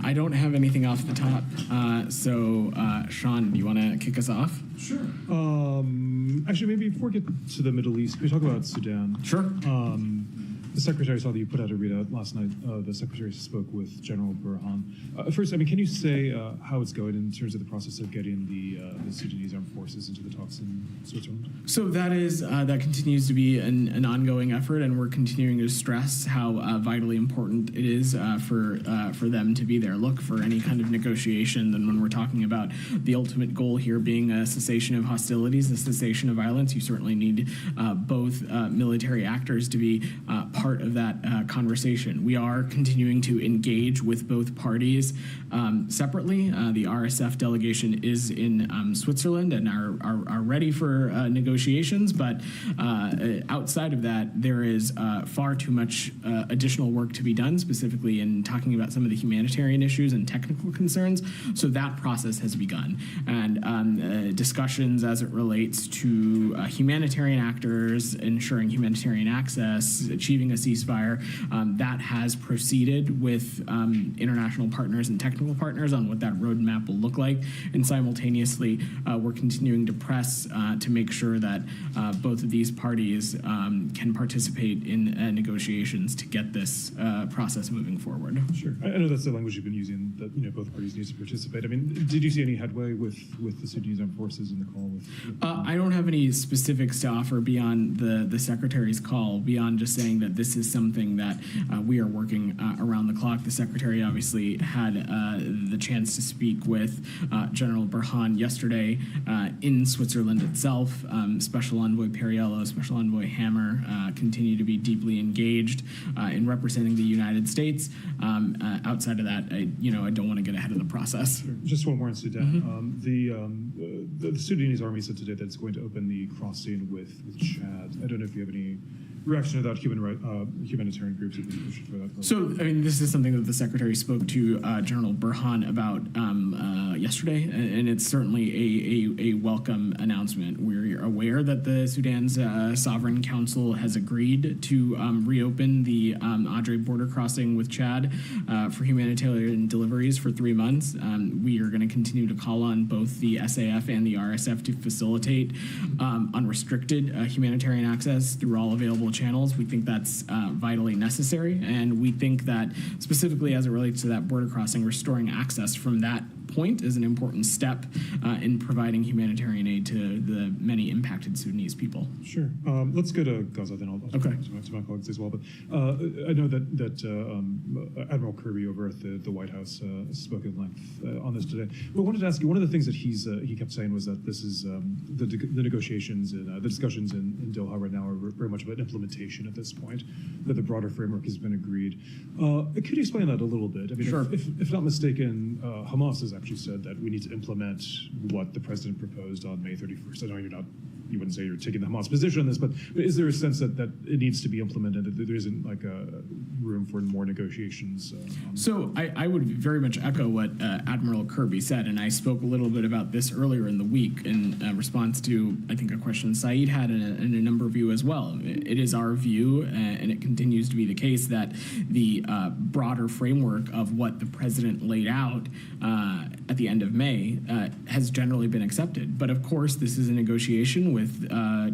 I don't have anything off the top. So, Sean, do you want to kick us off? Sure. Actually, maybe before we get to the Middle East, can we talk about Sudan? Sure. The secretary saw that you put out a readout last night. The secretary spoke with General Burhan. First, can you say how it's going in terms of the process of getting the Sudanese armed forces into the talks in Switzerland? So that continues to be an ongoing effort, and we're continuing to stress how vitally important it is for them to be there. Look, for any kind of negotiation, then when we're talking about the ultimate goal here being a cessation of hostilities, a cessation of violence, you certainly need both military actors to be part of that conversation. We are continuing to engage with both parties separately. The RSF delegation is in Switzerland and are ready for negotiations, but outside of that, there is far too much additional work to be done, specifically in talking about some of the humanitarian issues and technical concerns. So that process has begun. And discussions as it relates to humanitarian actors, ensuring humanitarian access, achieving a ceasefire, that has proceeded with international partners and technical partners on what that roadmap will look like. And simultaneously, we're continuing to press to make sure that both of these parties can participate in negotiations to get this process moving forward. Sure. I know that's the language you've been using, that both parties need to participate. I mean, did you see any headway with the Sudanese armed forces in the call? I don't have any specifics to offer beyond the Secretary's call, beyond just saying that this is something that we are working around the clock. The Secretary obviously had the chance to speak with General Burhan yesterday in Switzerland itself. Special Envoy Perriello, Special Envoy Hammer continue to be deeply engaged in representing the United States. Outside of that, I don't want to get ahead of the process. Sure. Just one more in Sudan. Mm-hmm. The Sudanese army said today that it's going to open the crossing with Chad. I don't know if you have any reaction to that. Humanitarian groups have been pushing for that. So, this is something that the Secretary spoke to General Burhan about yesterday, and it's certainly a welcome announcement. We're aware that the Sudan's Sovereign Council has agreed to reopen the Adre border crossing with Chad for humanitarian deliveries for 3 months. We are going to continue to call on both the SAF and the RSF to facilitate unrestricted humanitarian access through all available channels. We think that's vitally necessary, and we think that specifically as it relates to that border crossing, restoring access from that point is an important step in providing humanitarian aid to the many impacted Sudanese people. Sure. Let's go to Gaza then. I'll okay. to my colleagues as well. But I know that Admiral Kirby over at the White House spoke at length on this today. But I wanted to ask you, one of the things that he kept saying was that this is the negotiations and the discussions in Doha right now are very much about implementation at this point, that the broader framework has been agreed. Could you explain that a little bit? I mean, sure. If not mistaken, Hamas has actually said that we need to implement what the president proposed on May 31st. I know you wouldn't say you're taking the Hamas position on this, but is there a sense that it needs to be implemented, that there isn't like a room for more negotiations? So I would very much echo what Admiral Kirby said, and I spoke a little bit about this earlier in the week in response to, I think, a question Saeed had and a number of you as well. It is our view, and it continues to be the case, that the broader framework of what the president laid out at the end of May has generally been accepted. But of course, this is a negotiation with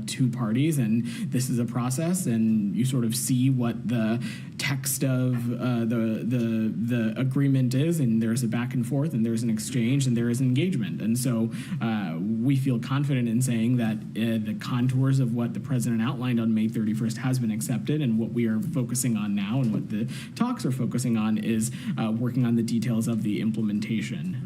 two parties, and this is a process, and you sort of see what the text of the agreement is, and there's a back and forth, and there's an exchange, and there is engagement. And so we feel confident in saying that the contours of what the president outlined on May 31st has been accepted, and what we are focusing on now and what the talks are focusing on is working on the details of the implementation.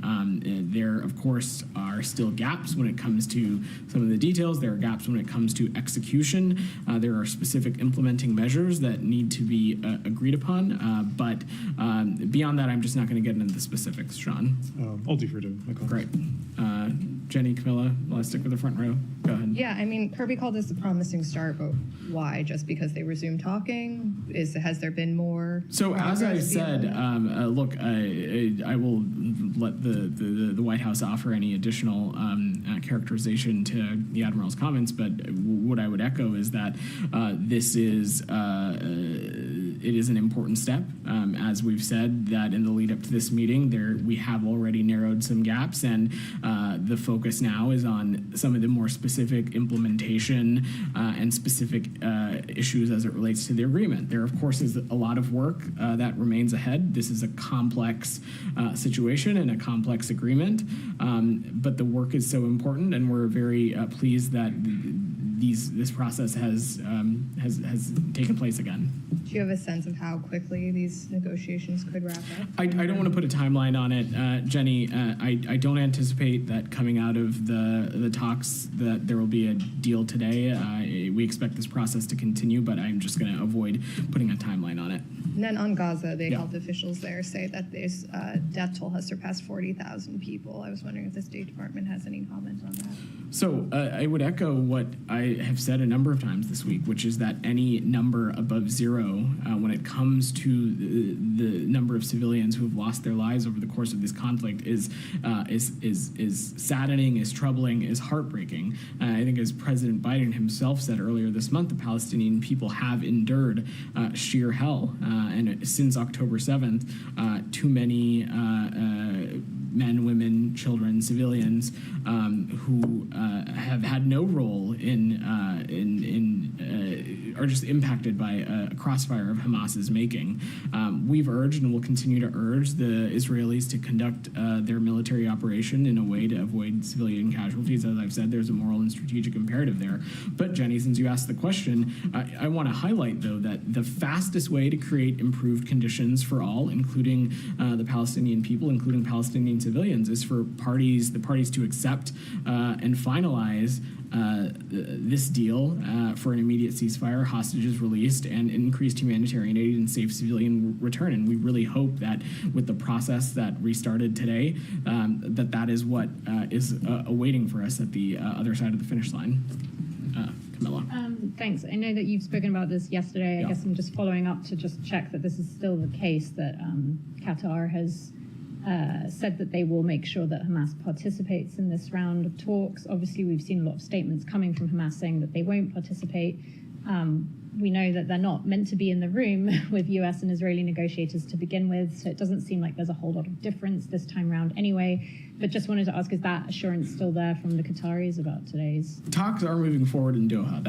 There, of course, are still gaps when it comes to some of the details. There are gaps when it comes to execution. There are specific implementing measures that need to be agreed upon. But beyond that, I'm just not going to get into the specifics, Sean. I'll defer to my colleagues. Great. Jenny, Camilla, let's stick with the front row. Go ahead. Yeah, I mean, Kirby called this a promising start, but why? Just because they resumed talking? Has there been more? So as I said, look, I will let the White House offer any additional characterization to the Admiral's comments, but what I would echo is that this is it is an important step. As we've said, that in the lead up to this meeting, we have already narrowed some gaps, and the focus now is on some of the more specific implementation and specific issues as it relates to the agreement. There, of course, is a lot of work that remains ahead. This is a complex situation and a complex agreement, but the work is so important, and we're very pleased that this process has taken place again. Do you have a sense of how quickly these negotiations could wrap up? I don't want to put a timeline on it, Jenny. I don't anticipate that coming out of the talks that there will be a deal today. We expect this process to continue, but I'm just going to avoid putting a timeline on it. And then on Gaza, the health officials there say that this death toll has surpassed 40,000 people. I was wondering if the State Department has any comment on that. So I would echo what I have said a number of times this week, which is that any number above zero, when it comes to the number of civilians who have lost their lives over the course of this conflict, is saddening, is troubling, is heartbreaking. I think, as President Biden himself said earlier this month, the Palestinian people have endured sheer hell, and since October 7th, too many men, women, children, civilians who have had no role are just impacted by a crossfire of Hamas's making. We've urged and will continue to urge the Israelis to conduct their military operation in a way to avoid civilian casualties. As I've said, there's a moral and strategic imperative there. But Jenny, since you asked the question, I want to highlight, though, that the fastest way to create improved conditions for all, including the Palestinian people, including Palestinian civilians, is for the parties to accept and finalize this deal for an immediate ceasefire, hostages released, and increased humanitarian aid and safe civilian return. And we really hope that with the process that restarted today, that is what is awaiting for us at the other side of the finish line. Camilla. Thanks. I know that you've spoken about this yesterday. I guess I'm just following up to just check that this is still the case, that Qatar has said that they will make sure that Hamas participates in this round of talks. Obviously, we've seen a lot of statements coming from Hamas saying that they won't participate. We know that they're not meant to be in the room with US and Israeli negotiators to begin with, so it doesn't seem like there's a whole lot of difference this time around anyway. But just wanted to ask, is that assurance still there from the Qataris about today's? Talks are moving forward in Doha.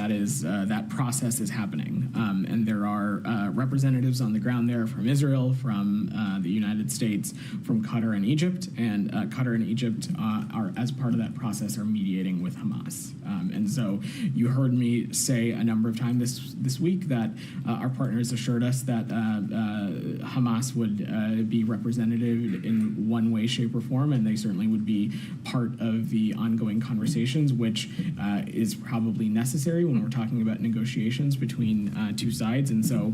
That process is happening. And there are representatives on the ground there from Israel, from the United States, from Qatar and Egypt. And Qatar and Egypt are, as part of that process, are mediating with Hamas. And so you heard me say a number of times this week that our partners assured us that Hamas would be represented in one way, shape, or form, and they certainly would be part of the ongoing conversations, which is probably necessary when we're talking about negotiations between two sides. And so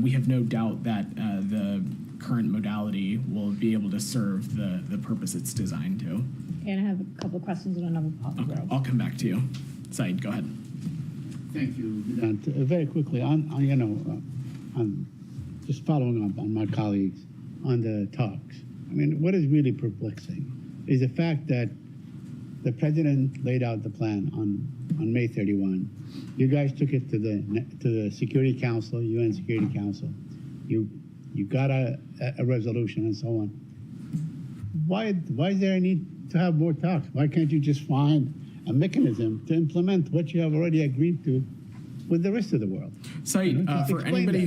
we have no doubt that the current modality will be able to serve the purpose it's designed to. And I have a couple of questions on another part of the world. I'll come back to you. Said, go ahead. Thank you, Vedant. Very quickly, on just following up on my colleagues on the talks. I mean, what is really perplexing is the fact that the president laid out the plan on May 31. You guys took it to the Security Council, UN Security Council. You got a resolution and so on. Why is there a need to have more talks? Why can't you just find a mechanism to implement what you have already agreed to with the rest of the world? Said, for anybody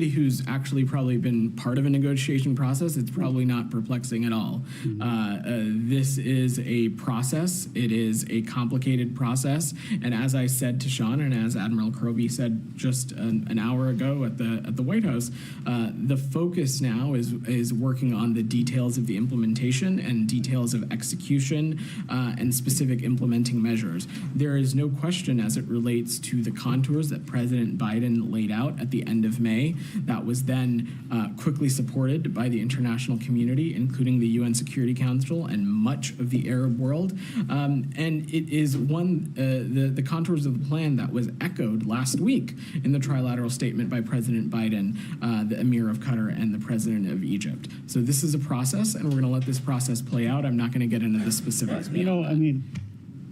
who's actually probably been part of a negotiation process, it's probably not perplexing at all. This is a process. It is a complicated process, and as I said to Sean, and as Admiral Kirby said just an hour ago at the White House, the focus now is working on the details of the implementation and details of execution and specific implementing measures. There is no question as it relates to the contours that President Biden laid out at the end of May. That was then quickly supported by the international community, including the UN Security Council and much of the Arab world. And it is the contours of the plan that was echoed last week in the trilateral statement by President Biden, the Emir of Qatar, and the President of Egypt. So this is a process, and we're going to let this process play out. I'm not going to get into the specifics.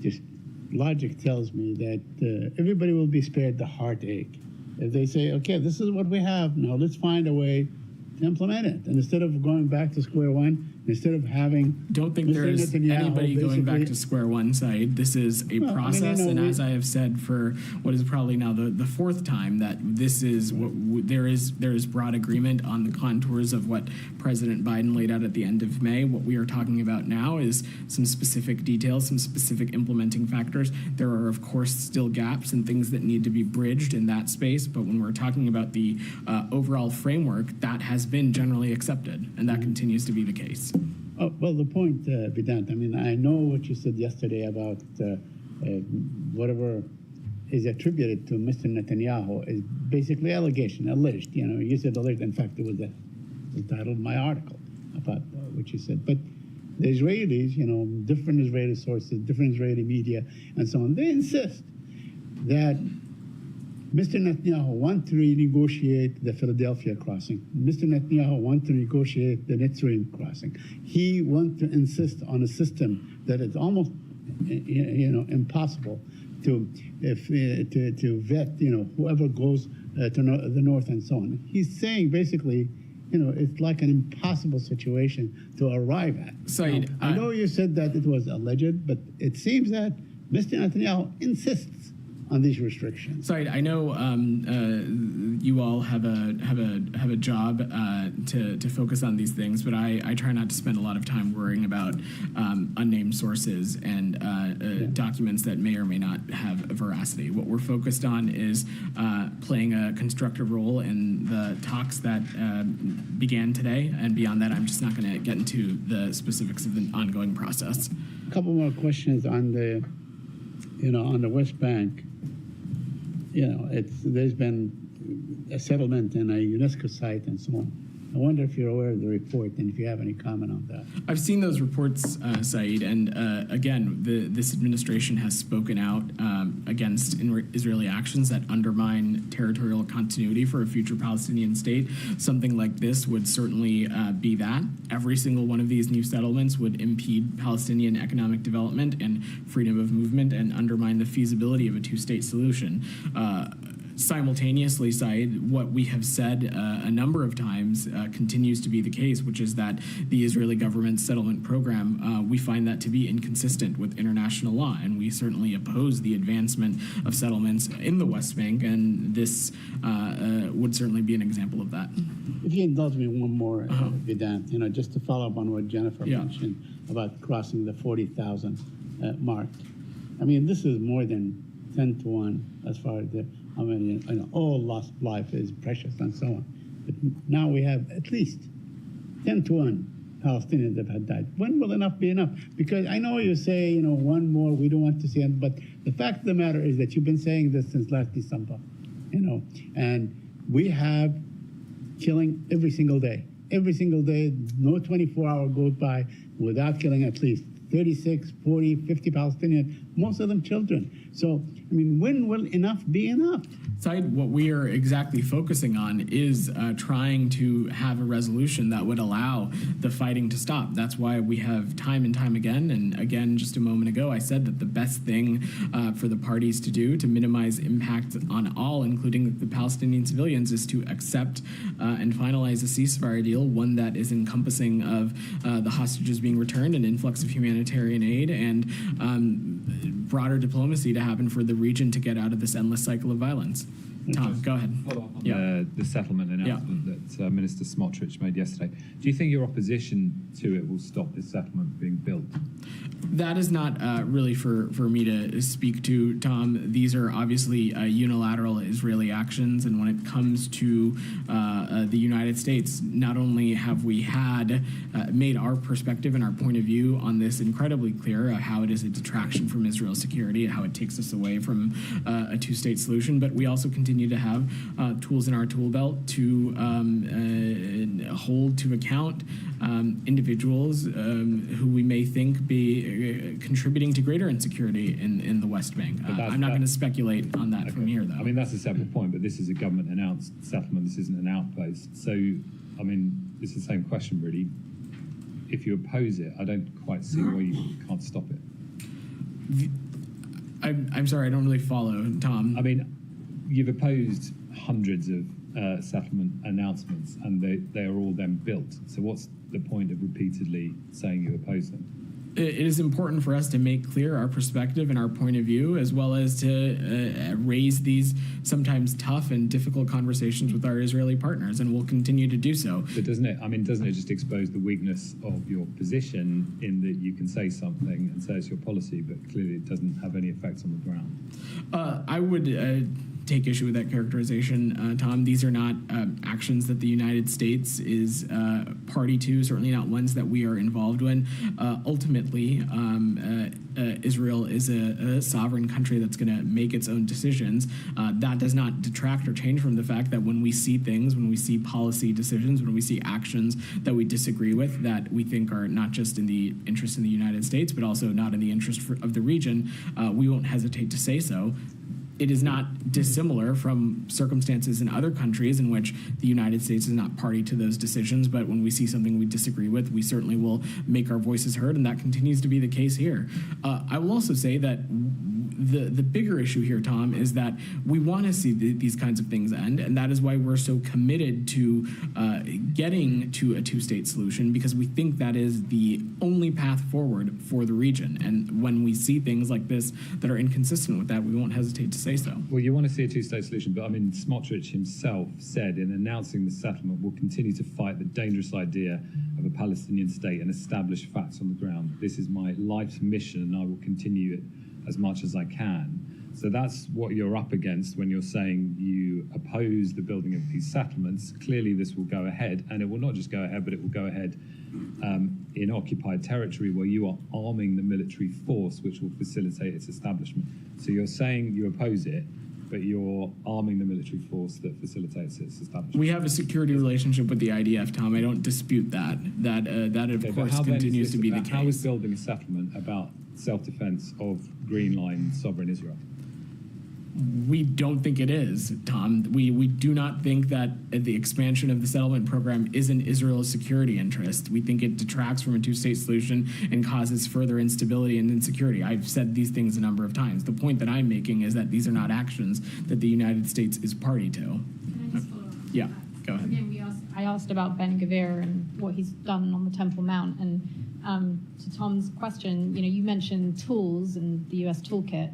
Just logic tells me that everybody will be spared the heartache if they say, okay, this is what we have, now let's find a way to implement it. And instead of going back to square one, instead of having Don't think Mr. there is Netanyahu anybody going back basically- to square one, Said. This is a Well, I mean, process, you know, and we- as I have said for what is probably now the fourth time, that this is what there is broad agreement on the contours of what President Biden laid out at the end of May. What we are talking about now is some specific details, some specific implementing factors. There are, of course, still gaps and things that need to be bridged in that space, but when we're talking about the overall framework, that has been generally accepted, and that continues to be the case. Oh, well, the point, Vedant, I mean, I know what you said yesterday about whatever is attributed to Mr. Netanyahu is basically alleged. You know, you said alleged. In fact, it was the title of my article about what you said. But the Israelis, you know, different Israeli sources, different Israeli media, and so on, they insist that Mr. Netanyahu wants to renegotiate the Philadelphia crossing. Mr. Netanyahu wants to negotiate the Nitzrim crossing. He wants to insist on a system that is almost, impossible to vet, whoever goes to the north and so on. He's saying basically, it's like an impossible situation to arrive at. Said, Now, I know you said that it was alleged, but it seems that Mr. Netanyahu insists on these restrictions. So I know you all have a job to focus on these things, but I try not to spend a lot of time worrying about unnamed sources and documents that may or may not have veracity. What we're focused on is playing a constructive role in the talks that began today, and beyond that, I'm just not going to get into the specifics of the ongoing process. A couple more questions on the, on the West Bank. There's been a settlement in a UNESCO site and so on. I wonder if you're aware of the report and if you have any comment on that. I've seen those reports, Said, and again, this administration has spoken out against Israeli actions that undermine territorial continuity for a future Palestinian state. Something like this would certainly be that. Every single one of these new settlements would impede Palestinian economic development and freedom of movement and undermine the feasibility of a two-state solution. Simultaneously, Said, what we have said a number of times continues to be the case, which is that the Israeli government's settlement program, we find that to be inconsistent with international law, and we certainly oppose the advancement of settlements in the West Bank, and this would certainly be an example of that. If you indulge me one more, Vedant, just to follow up on what Jennifer mentioned about crossing the 40,000 mark. I mean, this is more than 10 to 1 as far as all lost life is precious and so on. But now we have at least 10 to 1 Palestinians that have died. When will enough be enough? Because I know you say, one more, we don't want to see it, but the fact of the matter is that you've been saying this since last December, and we have killing every single day. Every single day, no 24-hour goes by without killing at least 36, 40, 50 Palestinians, most of them children. So, when will enough be enough? Said, what we are exactly focusing on is trying to have a resolution that would allow the fighting to stop. That's why we have time and time again, and again just a moment ago, I said that the best thing for the parties to do to minimize impact on all, including the Palestinian civilians, is to accept and finalize a ceasefire deal, one that is encompassing of the hostages being returned, an influx of humanitarian aid, and broader diplomacy to happen for the region to get out of this endless cycle of violence. Tom, go ahead. Follow up on the settlement announcement that Minister Smotrich made yesterday. Do you think your opposition to it will stop this settlement being built? That is not really for me to speak to, Tom. These are obviously unilateral Israeli actions, and when it comes to the United States, not only have we had made our perspective and our point of view on this incredibly clear, how it is a detraction from Israel's security, how it takes us away from a two-state solution, but we also continue to have tools in our tool belt to hold to account individuals who we may think be contributing to greater insecurity in the West Bank. I'm not going to speculate on that from here, though. I mean, that's a separate point, but this is a government-announced settlement. This isn't an outpost. So, I mean, it's the same question, really. If you oppose it, I don't quite see why you can't stop it. I'm sorry, I don't really follow, Tom. I mean, you've opposed hundreds of settlement announcements, and they are all then built. So what's the point of repeatedly saying you oppose them? It is important for us to make clear our perspective and our point of view, as well as to raise these sometimes tough and difficult conversations with our Israeli partners, and we'll continue to do so. But doesn't it just expose the weakness of your position in that you can say something and say it's your policy, but clearly it doesn't have any effect on the ground? I would take issue with that characterization, Tom. These are not actions that the United States is party to, certainly not ones that we are involved in. Ultimately, Israel is a sovereign country that's going to make its own decisions. That does not detract or change from the fact that when we see things, when we see policy decisions, when we see actions that we disagree with, that we think are not just in the interest of the United States, but also not in the interest of the region, we won't hesitate to say so. It is not dissimilar from circumstances in other countries in which the United States is not party to those decisions, but when we see something we disagree with, we certainly will make our voices heard, and that continues to be the case here. I will also say that the bigger issue here, Tom, is that we want to see these kinds of things end, and that is why we're so committed to getting to a two-state solution, because we think that is the only path forward for the region. And when we see things like this that are inconsistent with that, we won't hesitate to say so. Well, you want to see a two-state solution, but I mean, Smotrich himself said in announcing the settlement, we'll continue to fight the dangerous idea of a Palestinian state and establish facts on the ground. This is my life's mission, and I will continue it as much as I can. So that's what you're up against when you're saying you oppose the building of these settlements. Clearly, this will go ahead, and it will not just go ahead, but it will go ahead in occupied territory where you are arming the military force which will facilitate its establishment. So you're saying you oppose it, but you're arming the military force that facilitates its establishment. We have a security relationship with the IDF, Tom. I don't dispute that. That of course continues to be the case. How is building a settlement about self-defense of Green Line sovereign Israel? We don't think it is, Tom. We do not think that the expansion of the settlement program is in Israel's security interest. We think it detracts from a two-state solution and causes further instability and insecurity. I've said these things a number of times. The point that I'm making is that these are not actions that the United States is party to. Can I just follow up? Yeah, go ahead. Again, I asked about Ben Gvir and what he's done on the Temple Mount, and to Tom's question, you mentioned tools and the U.S. toolkit.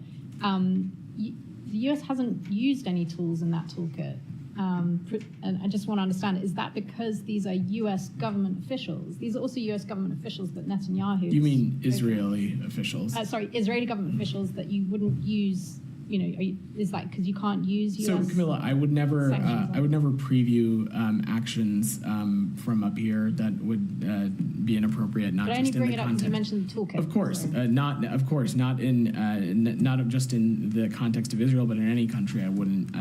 The U.S. hasn't used any tools in that toolkit. And I just want to understand, is that because these are U.S. government officials? These are also U.S. government officials that Netanyahu... You mean Israeli officials? Sorry, Israeli government officials that you wouldn't use... is that because you can't use U.S. So, Camilla, I would never preview actions from up here that would be inappropriate. Not but just I only in bring the it up because you mentioned the toolkit. Of course, not just in the context of Israel, but in any country. I wouldn't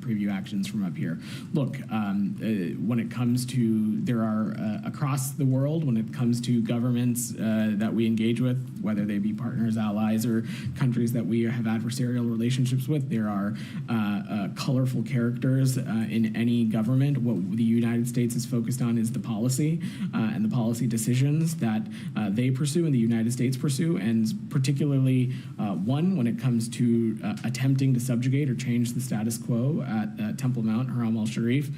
preview actions from up here. Look, when it comes to there are across the world, when it comes to governments that we engage with, whether they be partners, allies, or countries that we have adversarial relationships with, there are colorful characters in any government. What the United States is focused on is the policy and the policy decisions that they pursue and the United States pursue, and particularly one when it comes to attempting to subjugate or change the status quo at Temple Mount, Haram al-Sharif.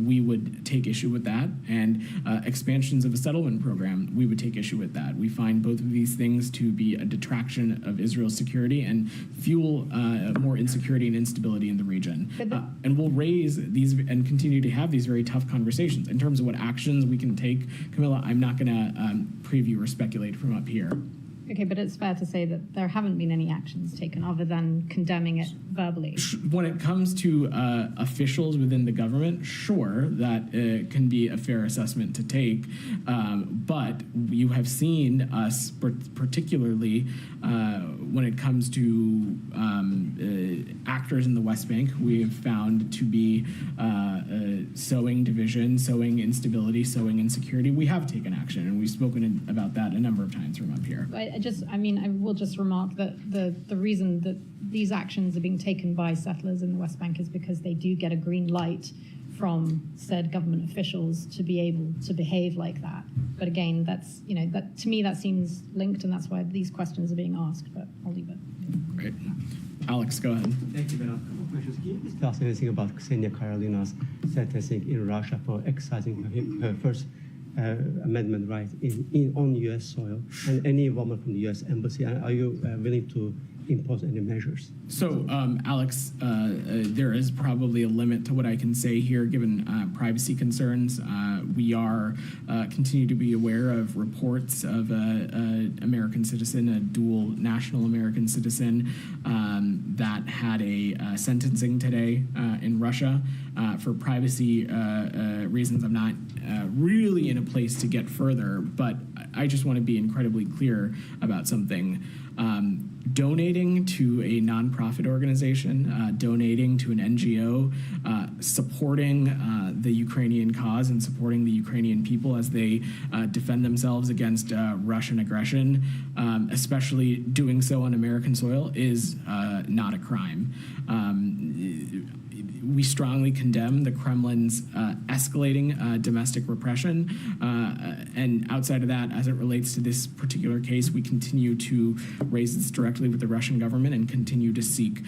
We would take issue with that, and expansions of a settlement program, we would take issue with that. We find both of these things to be a detraction of Israel's security and fuel more insecurity and instability in the region. And we'll raise these and continue to have these very tough conversations. In terms of what actions we can take, Camilla, I'm not going to preview or speculate from up here. Okay, but it's fair to say that there haven't been any actions taken other than condemning it verbally. When it comes to officials within the government, sure, that can be a fair assessment to take. But you have seen us, particularly when it comes to actors in the West Bank, we have found to be sowing division, sowing instability, sowing insecurity. We have taken action, and we've spoken about that a number of times from up here. I will just remark that the reason that these actions are being taken by settlers in the West Bank is because they do get a green light from said government officials to be able to behave like that. But again, that's, that to me that seems linked, and that's why these questions are being asked, but I'll leave it. Great. Alex, go ahead. Thank you, Vedant. A couple of questions. Can you discuss anything about Ksenia Karelina's sentencing in Russia for exercising her First Amendment right on U.S. soil, and any involvement from the U.S. Embassy? And are you willing to impose any measures? So, Alex, there is probably a limit to what I can say here, given privacy concerns. We are continue to be aware of reports of an American citizen, a dual national American citizen, that had a sentencing today in Russia. For privacy reasons, I'm not really in a place to get further, but I just want to be incredibly clear about something. Donating to a nonprofit organization, donating to an NGO, supporting the Ukrainian cause and supporting the Ukrainian people as they defend themselves against Russian aggression, especially doing so on American soil, is not a crime. We strongly condemn the Kremlin's escalating domestic repression. And outside of that, as it relates to this particular case, we continue to raise this directly with the Russian government and continue to seek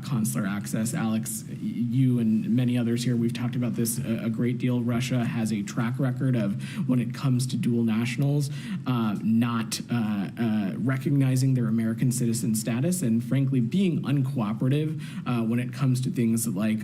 consular access. Alex, you and many others here, we've talked about this a great deal. Russia has a track record of, when it comes to dual nationals, not recognizing their American citizen status and, frankly, being uncooperative when it comes to things like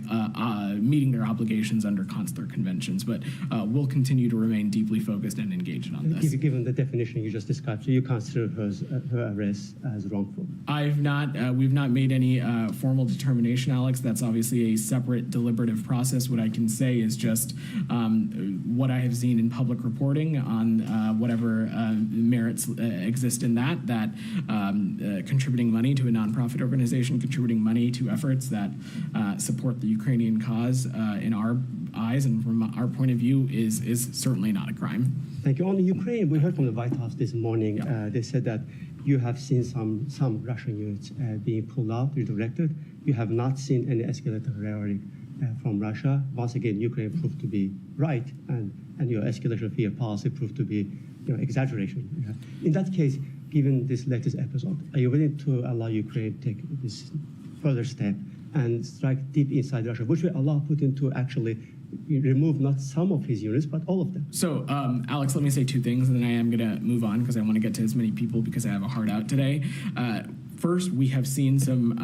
meeting their obligations under consular conventions. But we'll continue to remain deeply focused and engaged on this. Given the definition you just described, so you consider her arrest as wrongful? We've not made any formal determination, Alex. That's obviously a separate deliberative process. What I can say is just what I have seen in public reporting on whatever merits exist in that contributing money to a nonprofit organization, contributing money to efforts that support the Ukrainian cause, in our eyes and from our point of view, is certainly not a crime. Thank you. On Ukraine, we heard from the White House this morning. They said that you have seen some Russian units being pulled out, redirected. You have not seen any escalated rhetoric from Russia. Once again, Ukraine proved to be right, and your escalation fear policy proved to be exaggeration. In that case, given this latest episode, are you willing to allow Ukraine to take this further step and strike deep inside Russia, which will allow Putin to actually remove not some of his units, but all of them? So, Alex, let me say two things, and then I am going to move on because I want to get to as many people because I have a heart out today. First, we have seen some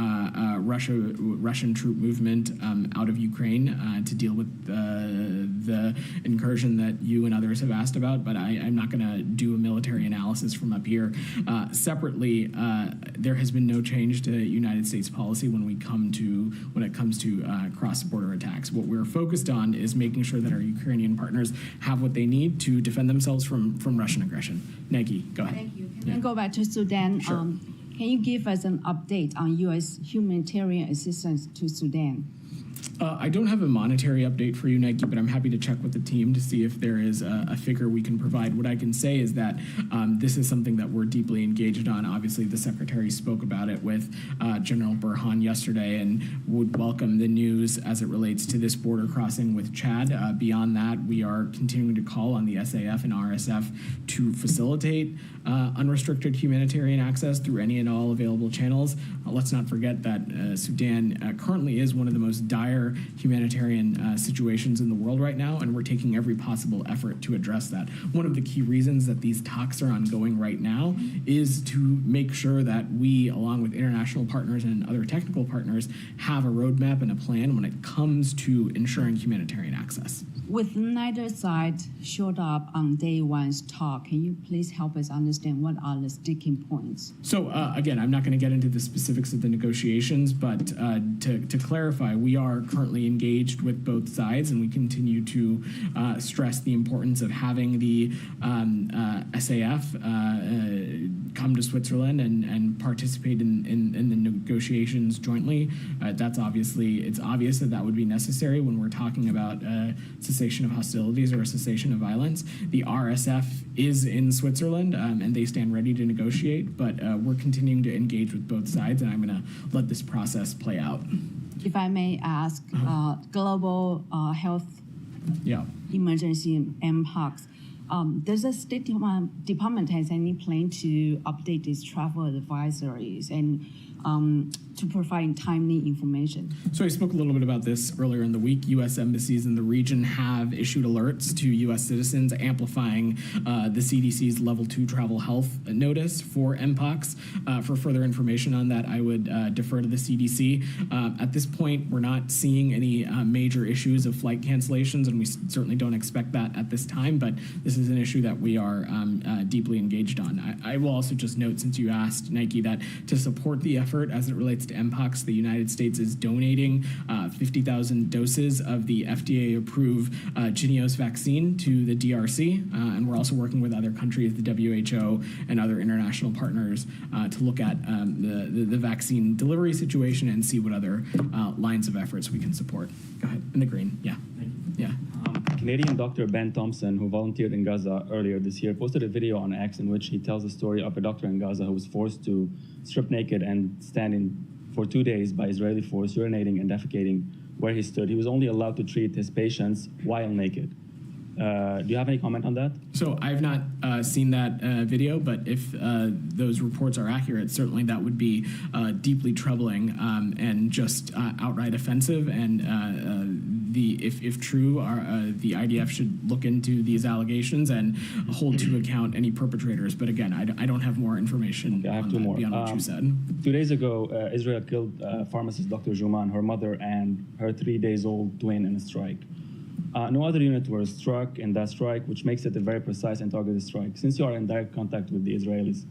Russian troop movement out of Ukraine to deal with the incursion that you and others have asked about, but I'm not going to do a military analysis from up here. Separately, there has been no change to United States policy when it comes to cross-border attacks. What we're focused on is making sure that our Ukrainian partners have what they need to defend themselves from Russian aggression. Nike, go ahead. Thank you. Can I go back to Sudan? Sure. Can you give us an update on U.S. humanitarian assistance to Sudan? I don't have a monetary update for you, Nike, but I'm happy to check with the team to see if there is a figure we can provide. What I can say is that this is something that we're deeply engaged on. Obviously, the Secretary spoke about it with General Burhan yesterday and would welcome the news as it relates to this border crossing with Chad. Beyond that, we are continuing to call on the SAF and RSF to facilitate unrestricted humanitarian access through any and all available channels. Let's not forget that Sudan currently is one of the most dire humanitarian situations in the world right now, and we're taking every possible effort to address that. One of the key reasons that these talks are ongoing right now is to make sure that we, along with international partners and other technical partners, have a roadmap and a plan when it comes to ensuring humanitarian access. With neither side showed up on day one's talk, can you please help us understand what are the sticking points? So again, I'm not going to get into the specifics of the negotiations, but to clarify, we are currently engaged with both sides, and we continue to stress the importance of having the SAF come to Switzerland and participate in the negotiations jointly. It's obvious that would be necessary when we're talking about cessation of hostilities or a cessation of violence. The RSF is in Switzerland, and they stand ready to negotiate, but we're continuing to engage with both sides, and I'm going to let this process play out. If I may ask, global health emergency MPOX, does the State Department has any plan to update these travel advisories? And to provide timely information? So I spoke a little bit about this earlier in the week. U.S. embassies in the region have issued alerts to U.S. citizens amplifying the CDC's Level 2 travel health notice for Mpox. For further information on that, I would defer to the CDC. At this point, we're not seeing any major issues of flight cancellations, and we certainly don't expect that at this time, but this is an issue that we are deeply engaged on. I will also just note, since you asked, Nike, that to support the effort as it relates to Mpox, the United States is donating 50,000 doses of the FDA-approved Jynneos vaccine to the DRC, and we're also working with other countries, the WHO, and other international partners to look at the vaccine delivery situation and see what other lines of efforts we can support. Go ahead, in the green, yeah. Yeah. Canadian doctor Ben Thompson, who volunteered in Gaza earlier this year, posted a video on X in which he tells the story of a doctor in Gaza who was forced to strip naked and stand for 2 days by Israeli force, urinating and defecating where he stood. He was only allowed to treat his patients while naked. Do you have any comment on that? So I've not seen that video, but if those reports are accurate, certainly that would be deeply troubling and just outright offensive. And if true, the IDF should look into these allegations and hold to account any perpetrators. But again, I don't have more information. Okay, I have two more. Beyond what you said. 2 days ago, Israel killed pharmacist Dr. Juman, her mother, and her 3 days old twin in a strike. No other unit were struck in that strike, which makes it a very precise and targeted strike. Since you are in direct contact with the Israelis,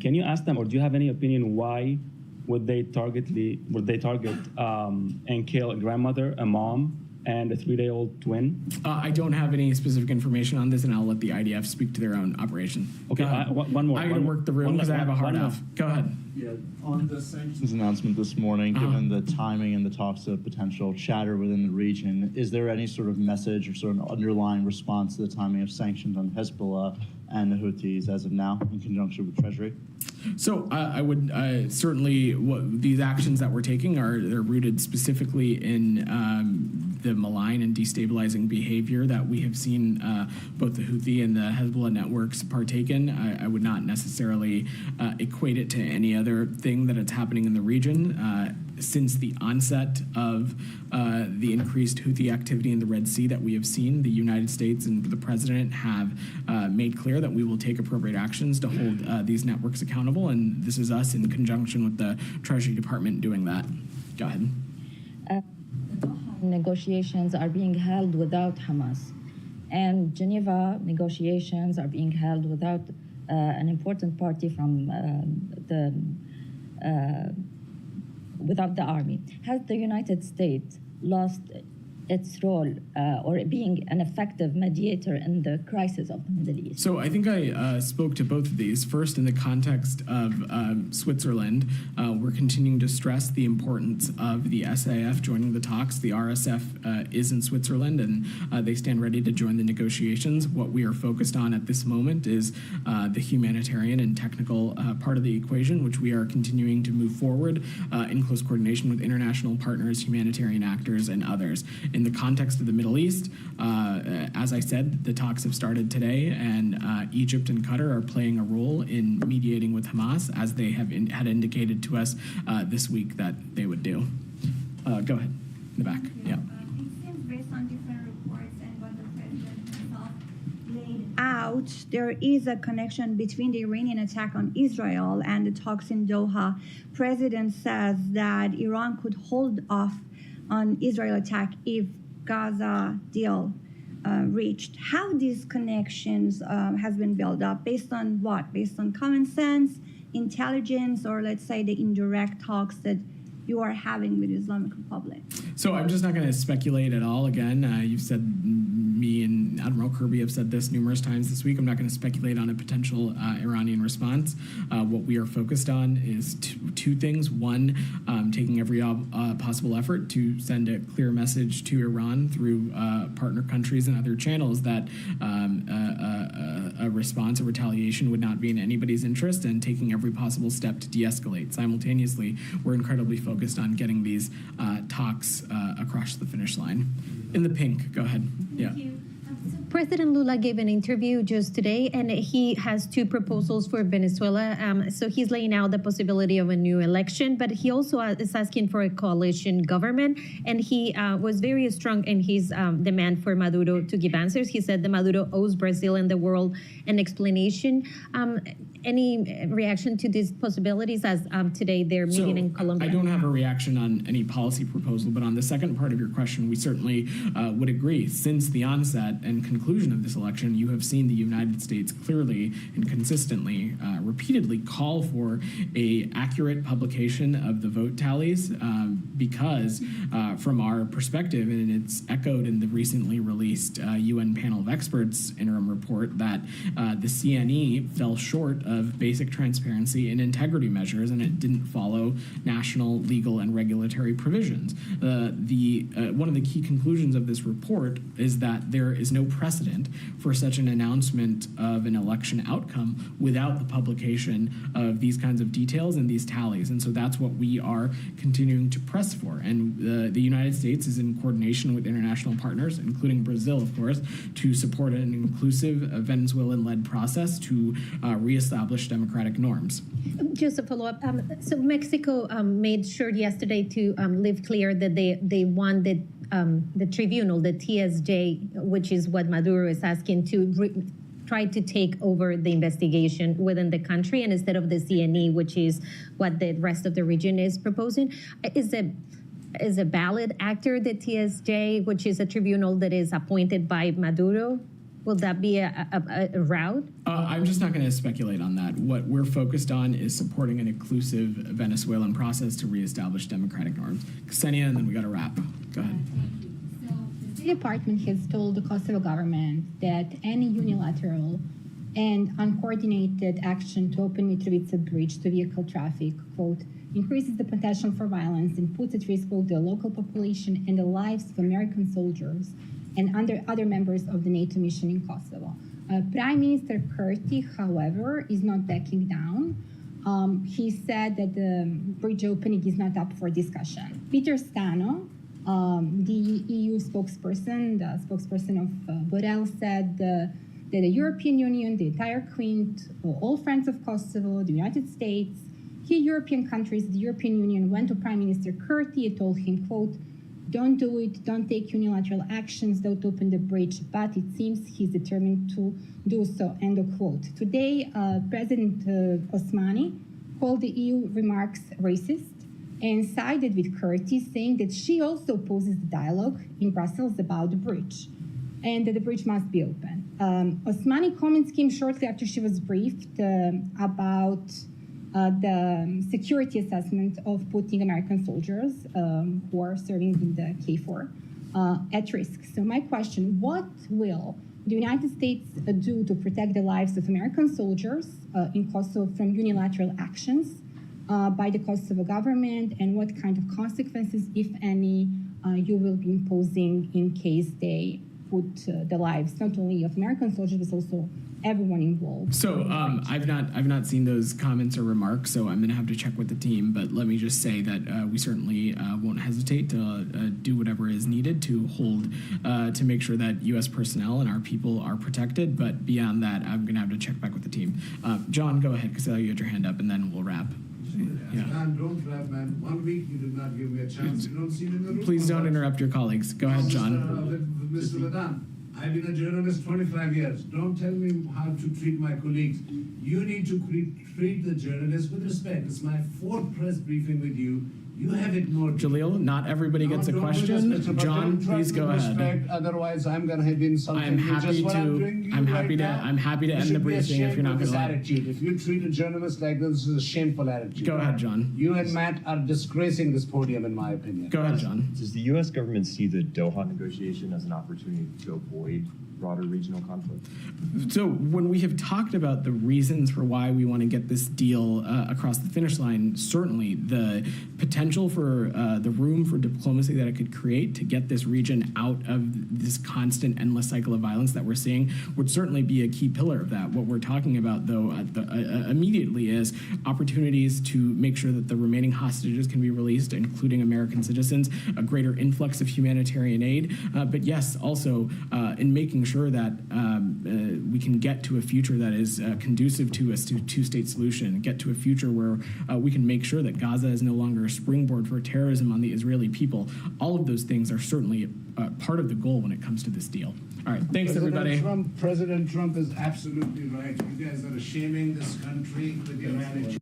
can you ask them, or do you have any opinion why would they target and kill a grandmother, a mom, and a 3-day-old twin? I don't have any specific information on this, and I'll let the IDF speak to their own operation. Okay, one more. I got to work the room because I have a hard off. Go ahead. Yeah, on the sanctions announcement this morning, given the timing and the talks of potential chatter within the region, is there any sort of message or sort of underlying response to the timing of sanctions on Hezbollah and the Houthis as of now in conjunction with Treasury? So I would certainly, these actions that we're taking they're rooted specifically in the malign and destabilizing behavior that we have seen both the Houthi and the Hezbollah networks partake in. I would not necessarily equate it to any other thing that it's happening in the region. Since the onset of the increased Houthi activity in the Red Sea that we have seen, the United States and the President have made clear that we will take appropriate actions to hold these networks accountable, and this is us in conjunction with the Treasury Department doing that. Go ahead. The Doha negotiations are being held without Hamas, and Geneva negotiations are being held without an important party from without the army. Has the United States lost its role or being an effective mediator in the crisis of the Middle East? So I think I spoke to both of these. First, in the context of Switzerland, we're continuing to stress the importance of the SAF joining the talks. The RSF is in Switzerland, and they stand ready to join the negotiations. What we are focused on at this moment is the humanitarian and technical part of the equation, which we are continuing to move forward in close coordination with international partners, humanitarian actors, and others. In the context of the Middle East, as I said, the talks have started today, and Egypt and Qatar are playing a role in mediating with Hamas, as they have had indicated to us this week that they would do. Go ahead, in the back. Yeah. It seems, based on different reports and what the president himself laid out, there is a connection between the Iranian attack on Israel and the talks in Doha. President says that Iran could hold off on Israel attack if Gaza deal reached. How these connections has been built up, based on what? Based on common sense, intelligence, or let's say the indirect talks that you are having with the Islamic Republic? So I'm just not going to speculate at all. Again, you've said, me and Admiral Kirby have said this numerous times this week. I'm not going to speculate on a potential Iranian response. What we are focused on is two things. One, taking every possible effort to send a clear message to Iran through partner countries and other channels that a response or retaliation would not be in anybody's interest, and taking every possible step to de-escalate. Simultaneously, we're incredibly focused on getting these talks across the finish line. In the pink, go ahead. Thank you. So President Lula gave an interview just today, and he has two proposals for Venezuela. So he's laying out the possibility of a new election, but he also is asking for a coalition government. And he was very strong in his demand for Maduro to give answers. He said that Maduro owes Brazil and the world an explanation. Any reaction to these possibilities as today they're meeting in Colombia? I don't have a reaction on any policy proposal, but on the second part of your question, we certainly would agree. Since the onset and conclusion of this election, you have seen the United States clearly and consistently, repeatedly call for a accurate publication of the vote tallies because from our perspective, and it's echoed in the recently released UN panel of experts interim report, that the CNE fell short of basic transparency and integrity measures, and it didn't follow national, legal, and regulatory provisions. One of the key conclusions of this report is that there is no precedent for such an announcement of an election outcome without the publication of these kinds of details and these tallies. And so that's what we are continuing to press for. And the United States is in coordination with international partners, including Brazil, of course, to support an inclusive Venezuelan-led process to reestablish democratic norms. Just a follow-up. So Mexico made sure yesterday to leave clear that they want the tribunal, the TSJ, which is what Maduro is asking to try to take over the investigation within the country, and instead of the CNE, which is what the rest of the region is proposing. Is a valid actor the TSJ, which is a tribunal that is appointed by Maduro? Will that be a route? I'm just not going to speculate on that. What we're focused on is supporting an inclusive Venezuelan process to reestablish democratic norms. Ksenia, and then we got to wrap. Go ahead. The State Department has told the Kosovo government that any unilateral and uncoordinated action to open Mitrovica Bridge to vehicle traffic, quote, increases the potential for violence and puts at risk both the local population and the lives of American soldiers and other members of the NATO mission in Kosovo. Prime Minister Kurti, however, is not backing down. He said that the bridge opening is not up for discussion. Peter Stano, the EU spokesperson, the spokesperson of Borrell, said that the European Union, the entire Quint, all friends of Kosovo, the United States, key European countries, the European Union went to Prime Minister Kurti and told him, quote, don't do it, don't take unilateral actions, don't open the bridge, but it seems he's determined to do so, end of quote. Today, President Osmani called the EU remarks racist and sided with Kurti, saying that she also opposes the dialogue in Brussels about the bridge and that the bridge must be open. Osmani comments came shortly after she was briefed about the security assessment of putting American soldiers who are serving in the KFOR at risk. So my question, what will the United States do to protect the lives of American soldiers in Kosovo from unilateral actions by the Kosovo government, and what kind of consequences, if any, you will be imposing in case they put the lives not only of American soldiers but also everyone involved? So I've not seen those comments or remarks, so I'm going to have to check with the team. But let me just say that we certainly won't hesitate to do whatever is needed to hold to make sure that U.S. personnel and our people are protected. But beyond that, I'm going to have to check back with the team. John, go ahead, because you had your hand up, and then we'll wrap. Yeah. Man, don't wrap, man. 1 week you did not give me a chance. You don't see me in the room. Please don't interrupt your colleagues. Go ahead, John. Mr. Vedant, I've been a journalist 25 years. Don't tell me how to treat my colleagues. You need to treat the journalists with respect. It's my 4th press briefing with you. You have ignored Jaleel, not everybody gets a question. John, please go ahead. Otherwise, I'm going to have insulted I'm happy you. I'm happy to end the briefing if you're not going to let. Attitude. If you treat a journalist like this is a shameful attitude. Go ahead, John. You and Matt are disgracing this podium, in my opinion. Go ahead, John. Does the U.S. government see the Doha negotiation as an opportunity to avoid broader regional conflict? So when we have talked about the reasons for why we want to get this deal across the finish line, certainly the potential potential for the room for diplomacy that it could create to get this region out of this constant, endless cycle of violence that we're seeing would certainly be a key pillar of that. What we're talking about, though, immediately is opportunities to make sure that the remaining hostages can be released, including American citizens, a greater influx of humanitarian aid, but yes, also in making sure that we can get to a future that is conducive to a two-state solution, get to a future where we can make sure that Gaza is no longer a springboard for terrorism on the Israeli people. All of those things are certainly part of the goal when it comes to this deal. All right, thanks, everybody. President Trump is absolutely right. You guys are shaming this country with your attitude.